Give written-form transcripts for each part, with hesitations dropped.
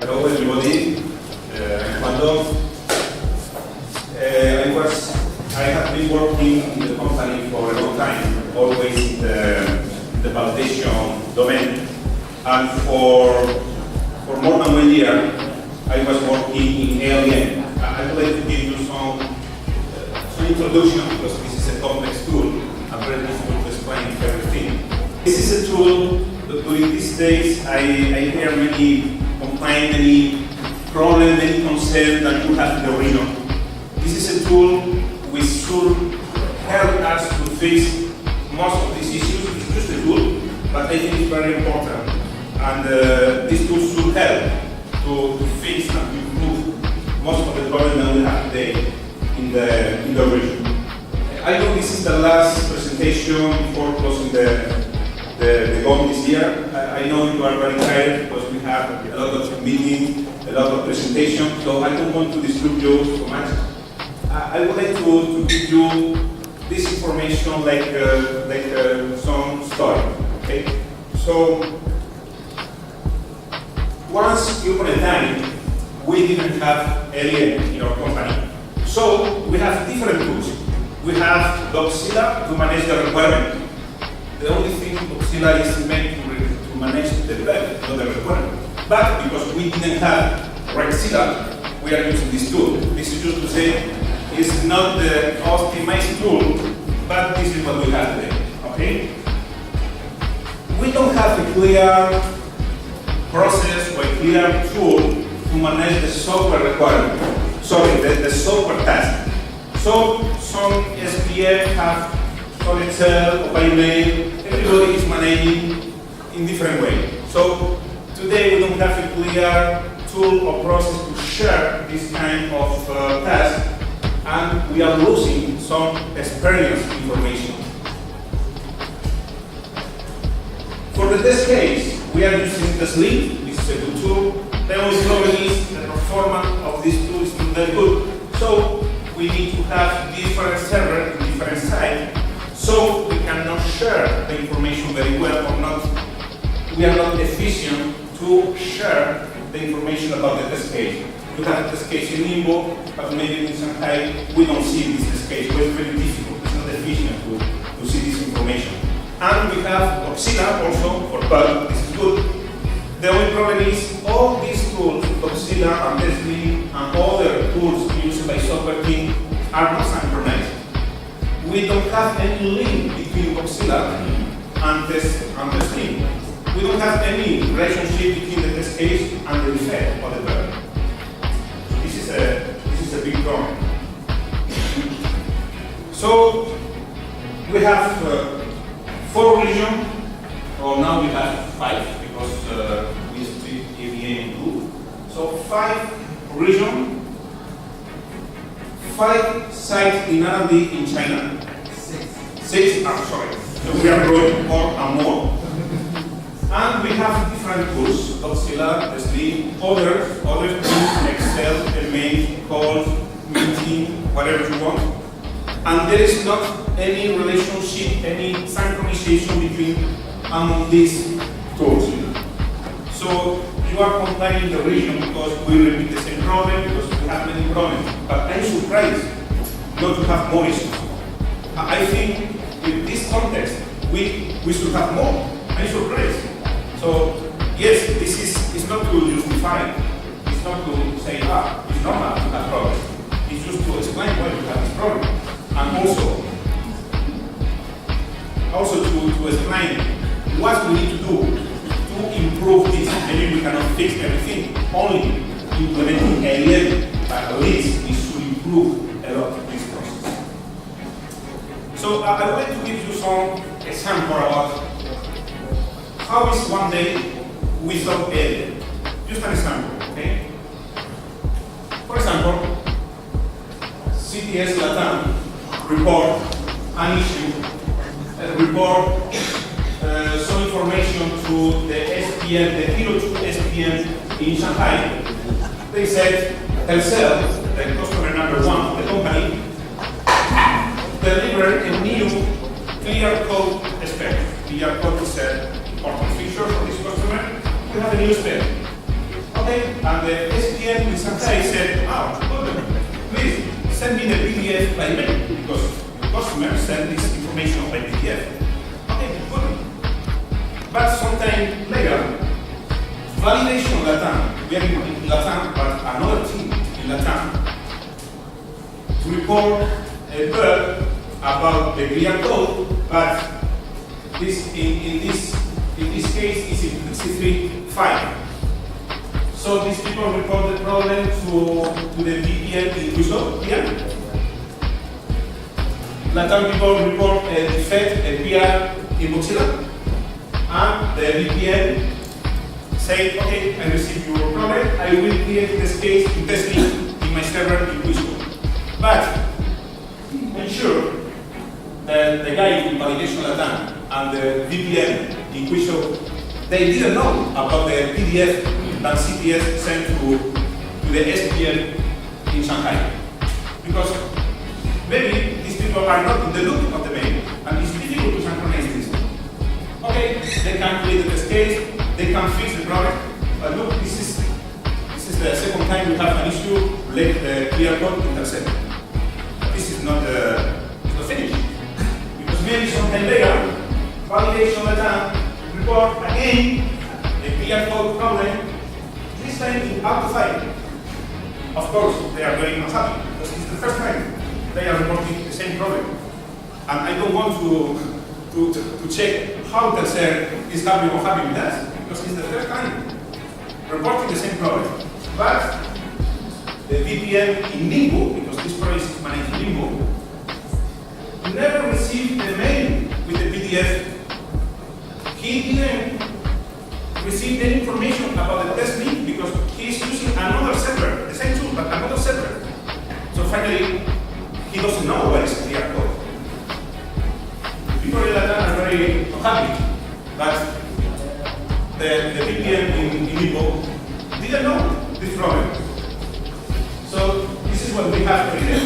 Hello everybody, I'm Pando. I have been working in the company for a long time, always in the validation domain. And for more than 1 year, I was working in ALM. I would like to give you some introduction because this is a complex tool and very difficult to explain everything. This is a tool that during these days I hear many complaints, many problems, many concerns that you have in the region. This is a tool which should help us to fix most of these issues. It's just a tool, but I think it's very important. And this tool should help to fix and improve most of the problems that we have today in the region. I know this is the last presentation before closing the GOM this year. I know you are very tired because we have a lot of meetings, a lot of presentations, so I don't want to disturb you so much. I would like to give you this information like some story. Okay? So once upon a time, we didn't have ALM in our company. So we have different tools. We have Doxila to manage the requirement. The only thing Doxila is meant to manage the development, not the requirement. But because we didn't have Rexila, we are using this tool. This is just to say it's not the optimized tool, but this is what we have today. Okay? We don't have a clear process or a clear tool to manage the software requirement. Sorry, the software task. So some SPF have solid cell or by mail. Everybody is managing in different ways. So today we don't have a clear tool or process to share this kind of task, and we are losing some experience information. For the test case, we are using the Sleep. This is a good tool. The only problem is the performance of this tool is not that good. So we need to have different servers in different sites, so we cannot share the information very well, or not. We are not efficient to share the information about the test case. We have a test case in Limbo, but maybe in Shanghai we don't see this test case, so it's very difficult. It's not efficient to see this information. And we have Doxila also for bug. This is good. The only problem is all these tools, Doxila and Tesla and other tools used by software team, are not synchronized. We don't have any link between Doxila and Tesla. We don't have any relationship between the test case and the defect of the bug. So this is a big problem. So we have 4 regions, or now we have 5 because we split AVA in 2. So 5 regions, 5 sites in R&D in China. 6, I'm sorry. So we are growing more and more. And we have different tools, Doxila, Tesla, other tools, Excel, email, calls, meeting, whatever you want. And there is not any relationship, any synchronization among these tools. So you are complaining the region because we repeat the same problem, because we have many problems. But I'm surprised not to have more issues. I think in this context, we should have more. I'm surprised. So yes, this is not to justify. It's not to say, it's normal to have problems. It's just to explain why we have this problem. And also to explain what we need to do to improve this. Maybe we cannot fix everything, only implementing ALM, but at least it should improve a lot of this process. So I would like to give you some example about how is one day without ALM. Just an example, okay? For example, CTS Latam report an issue, report some information to the SPM, the Hero 2 SPM in Shanghai. They said, Telcel, the customer number 1 of the company, delivered a new clear code spec. Clear code is an important feature for this customer. We have a new spec. Okay, and the SPN in Shanghai said, oh, good, please send me the PDF by mail, because the customer sent this information by PDF. Okay, good. But sometime later, validation Latam, we are in Latam, but another team in Latam, to report a bug about the clear code, but this in this case is in 63.5. So these people report the problem to the VPN in Uso here. Latam people report a defect, a PR in Mozilla, and the VPN say, okay, I received your problem, I will create this case to test it in my server in Uso. But ensure that the guy in validation Latam and the VPN in Quisho, they didn't know about the PDF that CPS sent to the SPN in Shanghai. Because maybe these people are not in the loop of the mail, and it's difficult to synchronize this. Okay, they can create the test case, they can fix the problem, but look, this is the second time we have an issue, let the clear code intercept. This is not finished. Because maybe sometime later, validation Latam report again a clear code problem, this time in out of 5. Of course, they are very unhappy because it's the first time they are reporting the same problem. And I don't want to check how Tercer is happy or happy with us, because it's the first time reporting the same problem. But the VPN in Limbo, because this project is managed in Limbo, never received the mail with the PDF. He didn't receive any information about the test link because he is using another server, the same tool, but another server. So finally, he doesn't know what is clear code. The people in Latam are very happy, but the VPN in Limbo didn't know this problem. So this is what we have today.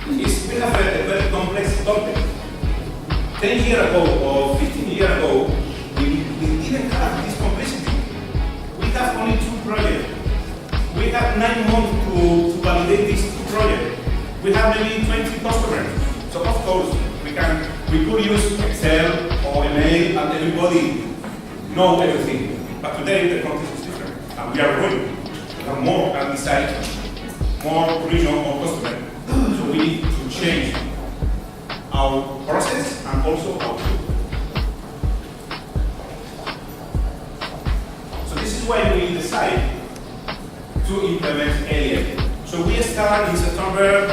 We have a very complex topic. 10 years ago or 15 years ago, we didn't have this complexity. We have only 2 projects. We have 9 months to validate these 2 projects. We have maybe 20 customers. So of course, we could use Excel or email and everybody know everything. But today the context is different. And we are growing. We have more and decide more region or customer. So we need to change our process and also our tool. So this is why we decide to implement ALM. So we start in September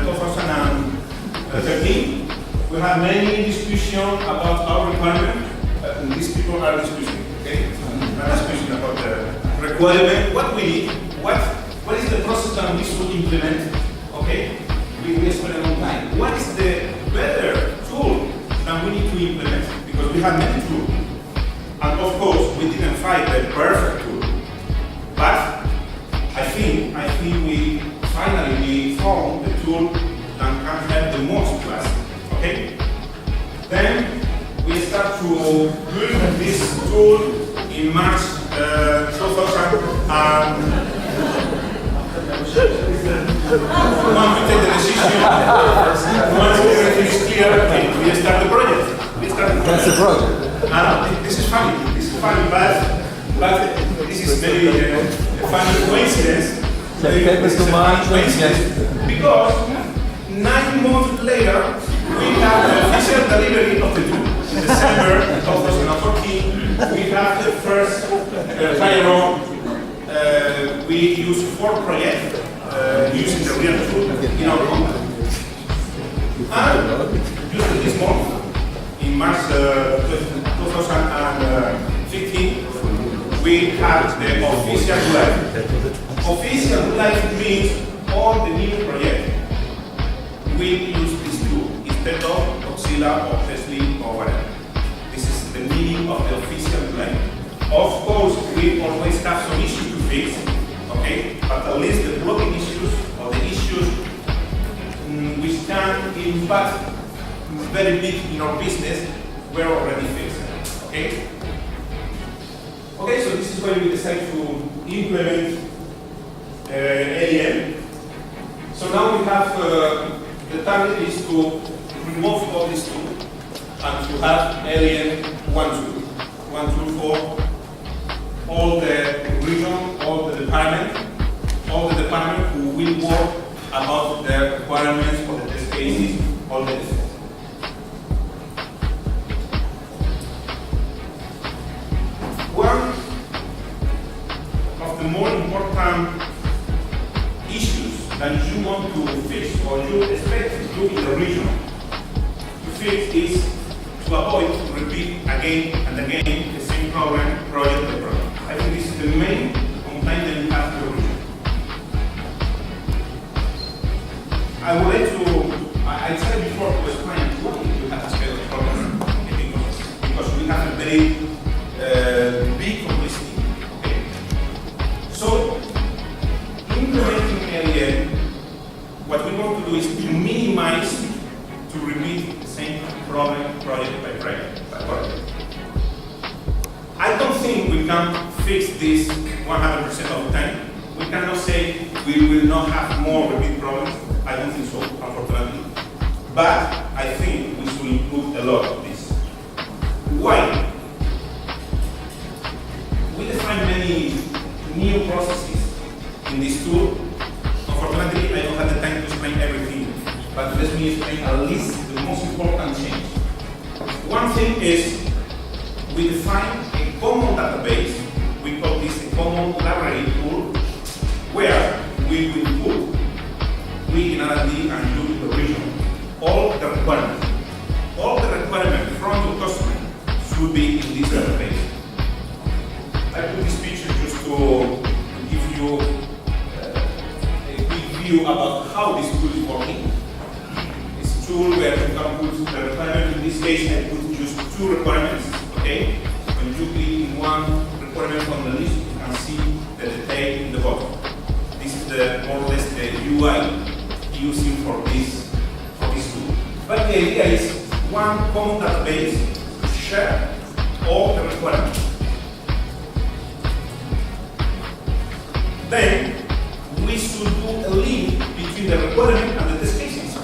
2013. We have many discussions about our requirement. These people are discussing, okay? Discussing about the requirement, what we need, what is the process that we should implement, okay? We spend a long time. What is the better tool that we need to implement? Because we have many tools. And of course, we didn't find the perfect tool. But I think we finally found the tool that can help the most to us, okay? Then we start to build this tool in March 2000. Once we take the decision, once everything is clear, we start the project. That's the project. This is funny, but this is very funny coincidence. Because 9 months later, we have the official delivery of the tool. In December 2014, we have the first trial. We use 4 projects using the real tool in our company. And just this month, in March 2015, we have the official live. Official live means all the new projects will use this tool instead of Mozilla or Tesla or whatever. This is the meaning of the official live. Of course, we always have some issues to fix, okay? But at least the blocking issues or the issues which can impact very big in our business were already fixed, okay? Okay, so this is why we decided to implement ALM. So now we have, the target is to remove all these tools and to have ALM one tool for all the region, all the department who will work about the requirements for the test cases, all the tests. One of the more important issues that you want to fix or you expect to do in the region to fix is to avoid to repeat again and again the same problem, project by project. I think this is the main complaint that you have in the region. I would like to, I said before to explain why you have to spell the problem because we have a very big complexity. Okay. So, implementing ALM, what we want to do is to minimize, to repeat the same problem project by project. I don't think we can fix this 100% of the time. We cannot say we will not have more repeat problems. I don't think so, unfortunately. But I think we should improve a lot of this. Why? We define many new processes in this tool. Unfortunately, I don't have the time to explain everything, but let me explain at least the most important change. One thing is we define a common database. We call this a common library tool, where we will put, we in R&D and do the region, all the requirements. All the requirements from the customer should be in this database. I put this picture just to give you a quick view about how this tool is working. It's a tool where you can put the requirement. In this case, I put just 2 requirements. Okay? When you click in one requirement on the list, you can see the detail in the bottom. This is the more or less the UI using for this tool. But the idea is one common database to share all the requirements. Then we should do a link between the requirement and the test cases.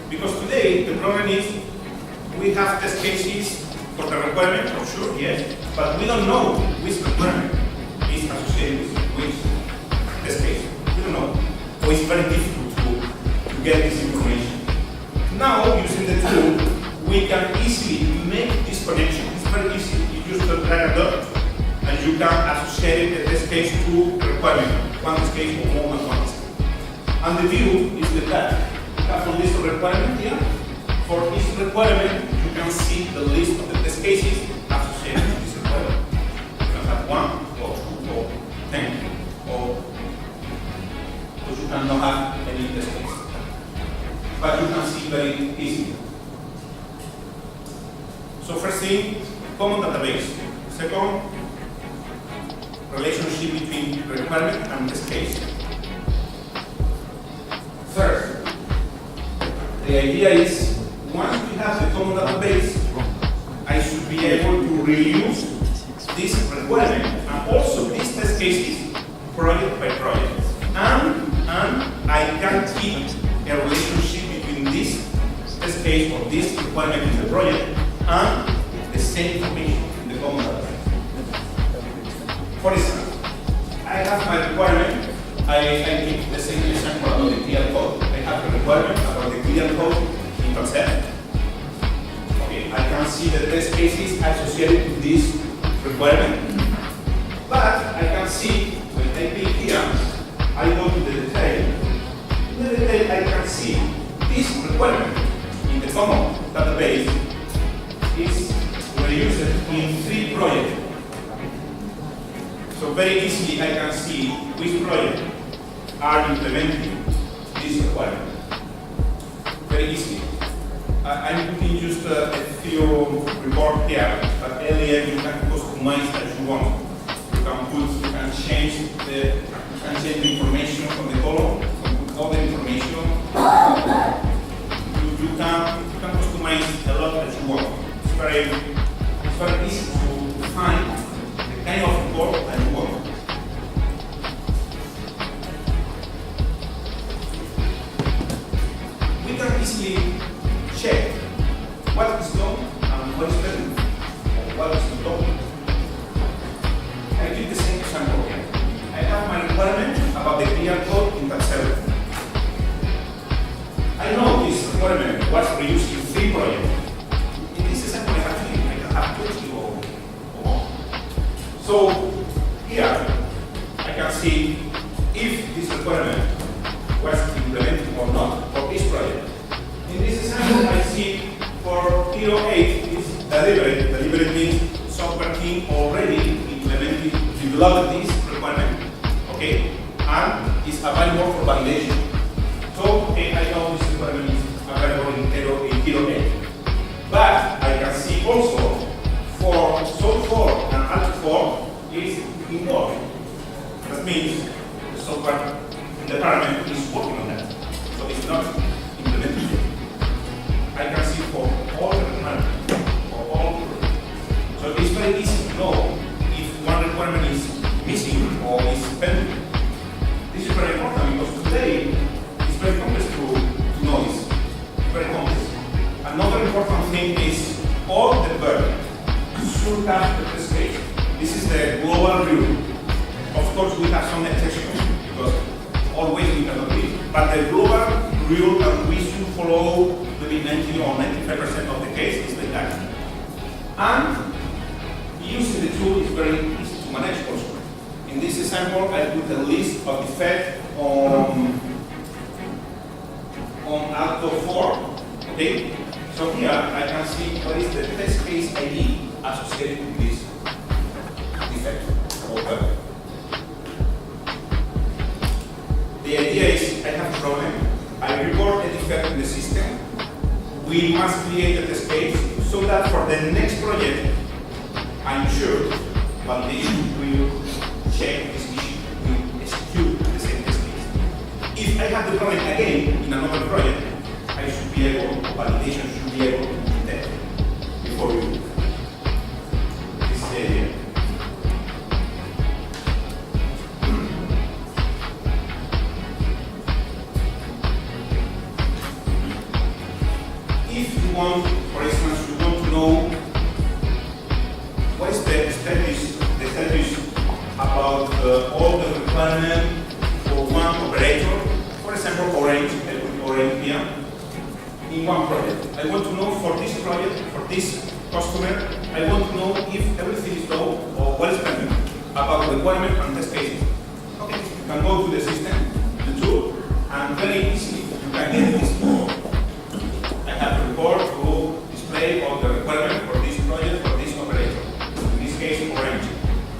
Because today the problem is we have test cases for the requirement, for sure, yes, but we don't know which requirement is associated with which test case. We don't know. So it's very difficult to get this information. Now, using the tool, we can easily make this connection. It's very easy. You just drag a dot, and you can associate the test case to the requirement. One test case or more than one test case. And the view is the that. You have a list of requirements here. For each requirement, you can see the list of the test cases associated with this requirement. You can have 1 or 2 or 10 or because you cannot have any test case. But you can see very easily. So first thing, common database. Second, relationship between requirement and test case. Third, the idea is once we have the common database, I should be able to reuse this requirement and also these test cases project by project. And I can keep a relationship between this test case or this requirement in the project and the same information in the common database. For instance, I have my requirement. I give the same example about the clear code. I have a requirement about the clear code in concept. Okay, I can see the test cases associated with this requirement. But I can see when I click here, I go to the detail. In the detail, I can see this requirement in the common database is reused in 3 projects. So very easily I can see which projects are implementing this requirement. Very easily. I'm putting just a few reports here, but earlier you can customize as you want. You can change the information from the column, from all the information. You can customize a lot as you want. It's very easy to find the kind of report that you want. So here I can see if this requirement was implemented or not for this project. In this example, I see for 08 is delivered. Delivered means software team already implemented, developed this requirement, okay, and is available for validation. So I know this requirement is available in 08. But I can see also for SOL 4 and Alto 4 is involved. That means the software department is working on that. So it's not implemented yet. I can see for all the requirements, for all projects. So it's very easy to know if one requirement is missing or is pending. This is very important because today it's very complex to know this. It's very complex. Another important thing is all the burden should have the test case. This is the global rule. Of course, we have some exceptions because always we cannot be. But the global rule that we should follow maybe 90 or 95% of the case is like that. And using the tool is very easy to manage also. In this example, I put a list of defects on Alto 4. Okay? So here I can see what is the test case ID associated with this defect. Okay. The idea is I have a problem, I report a defect in the system, we must create a test case so that for the next project, I'm sure validation will check this issue, will execute the same test case. If I have the problem again in another project, I should be able, validation should be able to detect before we move. This is the idea. If you want, for instance, you want to know what is the status about all the requirements for one operator, for example, Orange here. In one project. I want to know for this project, for this customer, I want to know if everything is done or what is pending about the requirement and test cases. Okay, you can go to the system, the tool, and very easily you can get this report. I have a report to display all the requirements for this project, for this operator. In this case, Orange.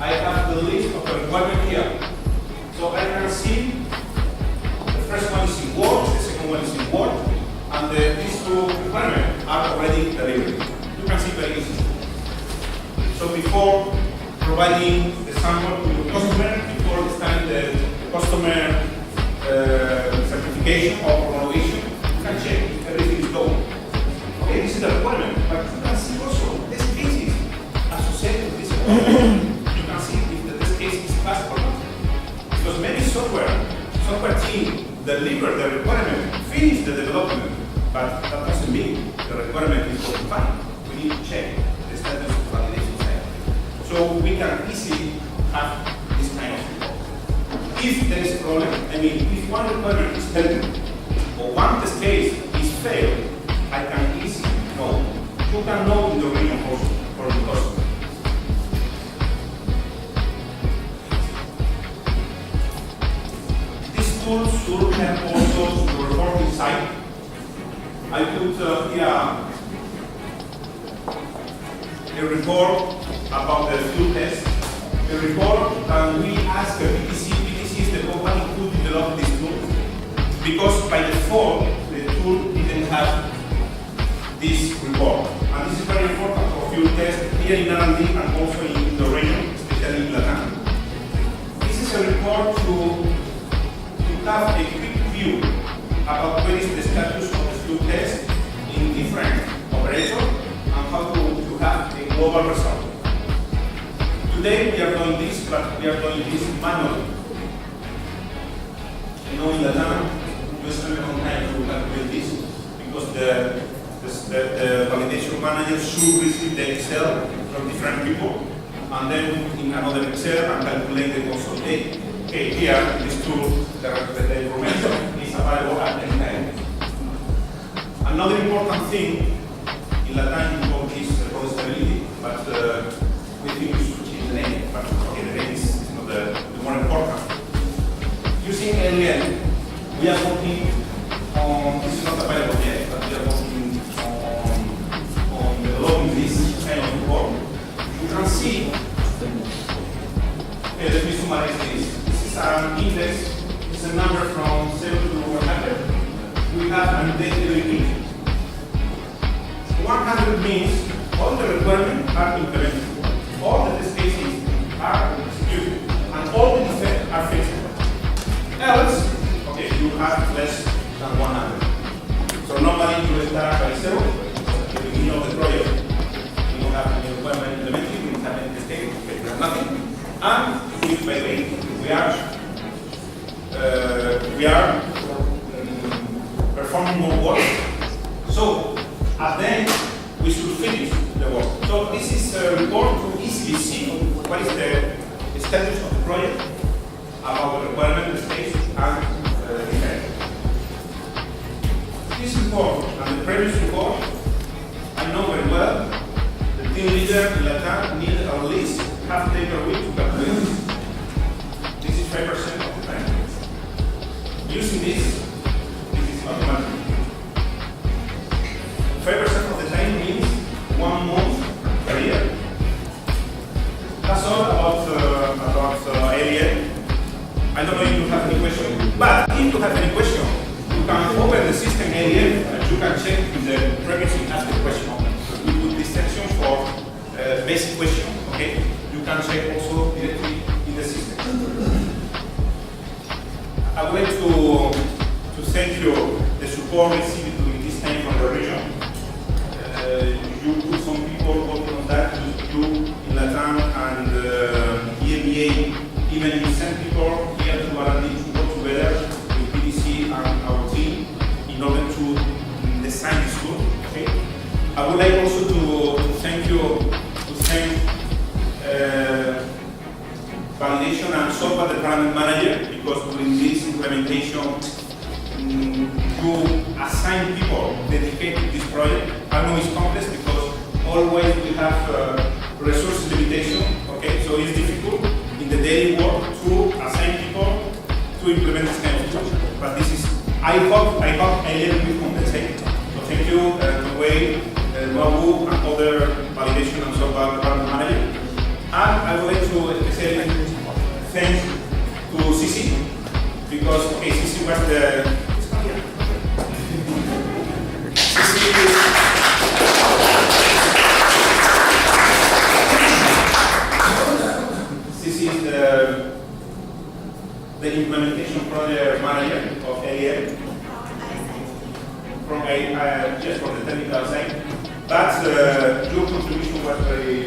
I have the list of the requirements here. So I can see the first one is in Word, the second one is in Word, and these two requirements are already delivered. You can see very easily. So before providing the sample to the customer, before starting the customer certification or homologation, you can check if everything is done. Okay, this is the requirement, but you can see also test cases associated with this requirement. You can see if the test case is passed or not. Because many software team deliver the requirement, finish the development, but that doesn't mean the requirement is fine. We need to check the status of validation side. So we can easily have this kind of report. If there is a problem, I mean, if one requirement is pending or one test case is failed, I can easily know. You can know in the region also for the customer. This tool should have also the reporting side. I put here a report about the field test. A report that we ask the PTC. PTC is the company who developed this tool. Because by default, the tool didn't have this report. And this is very important for field test here in R&D and also in the region, especially in Latin. This is a report to have a quick view about what is the status of the field test in different operators and how to have a global result. Today we are doing this, but we are doing this manually. You know, in Latin, we spend a long time to calculate this because the validation manager should receive the Excel from different people and then in another Excel and calculate the consolidate. Okay, here, this tool, the information is available at any time. Another important thing, in Latin we call this reproducibility, but we think we should change the name. but okay, the name is not the more important. Using ALM, we are working on, this is not available yet, but we are working on developing this kind of report. You can see, okay, let me summarize this. This is an index, it's a number from 0 to 100. We have an index every week. 100 means all the requirements are implemented, all the test cases are executed, and all the defects are fixed. Else, okay, you have less than 100. So normally you start by 0 at the beginning of the project. You don't have any requirement implemented, you don't have any test case, okay, you have nothing. And week by week, we are performing more work. So at the end, we should finish the work. So this is a report to easily see what is the status of the project, about the requirement, the stage, and the effect. This report and the previous report, I know very well, the team leader in Latam need at least half day per week to calculate this. This is 5% of the time. Using this is automatic. 5% of the time means 1 month per year. That's all about ALM. I don't know if you have any question, but if you have any question, you can open the system ALM and you can check in the previously asked question. We put this section for basic question. Okay, you can check also directly in the system. I would like to thank you the support received during this time from the region. You put some people working on that, you in Latam and EMEA, even you send people here to R&D to work together with PDC and our team in order to design this tool. Okay? I would like also to thank you, to thank validation and software department manager, because during this implementation you assign people dedicated to this project. I know it's complex because always we have resource limitation, okay, so it's difficult in the daily work to assign people to implement this kind of tool. But this is, I hope ALM will compensate. So thank you, Conway, Mabu, and other validation and software department manager. And I would like to especially thank to CC, because okay, CC was the CC is the implementation project manager of ALM from just from the technical side. But your contribution was very